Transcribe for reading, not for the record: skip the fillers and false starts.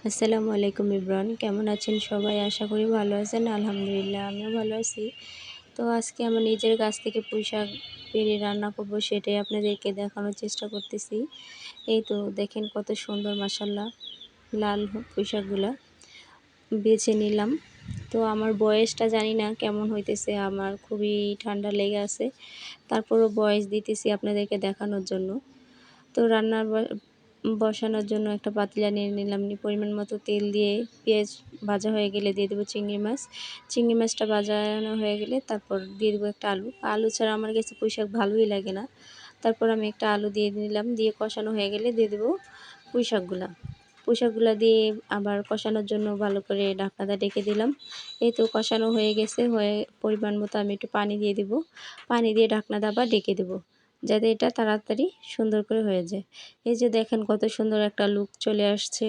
আসসালামু আলাইকুম ইব্রান, কেমন আছেন সবাই? আশা করি ভালো আছেন। আলহামদুলিল্লাহ আমিও ভালো আছি। তো আজকে আমার নিজের কাছ থেকে পুঁইশাক পেড়ে রান্না করব, সেটাই আপনাদেরকে দেখানোর চেষ্টা করতেছি। এই তো দেখেন কত সুন্দর মাশাআল্লাহ লাল পুঁইশাকগুলা বেছে নিলাম। তো আমার বয়সটা জানি না কেমন হইতেছে, আমার খুবই ঠান্ডা লেগে আছে, তারপরও বয়স দিতেছি আপনাদেরকে দেখানোর জন্য। তো বসানোর জন্য একটা পাতিলা নিয়ে নিলাম, পরিমাণ মতো তেল দিয়ে পেঁয়াজ ভাজা হয়ে গেলে দিয়ে দেবো চিংড়ি মাছ। চিংড়ি মাছটা ভাজানো হয়ে গেলে তারপর দিয়ে দেবো একটা আলু। আলু ছাড়া আমার কাছে পুঁইশাক ভালোই লাগে না। তারপর আমি একটা আলু দিয়ে নিলাম, দিয়ে কষানো হয়ে গেলে দিয়ে দেবো পুঁইশাকগুলা দিয়ে আবার কষানোর জন্য ভালো করে ঢাকনাটা ডেকে দিলাম। এই তো কষানো হয়ে গেছে, হয়ে পরিমাণ মতো আমি একটু পানি দিয়ে দেবো। পানি দিয়ে ঢাকনাটা আবার ডেকে দেবো, যাতে এটা তাড়াতাড়ি সুন্দর করে হয়ে যায়। এই যে দেখেন কত সুন্দর একটা লুক চলে আসছে।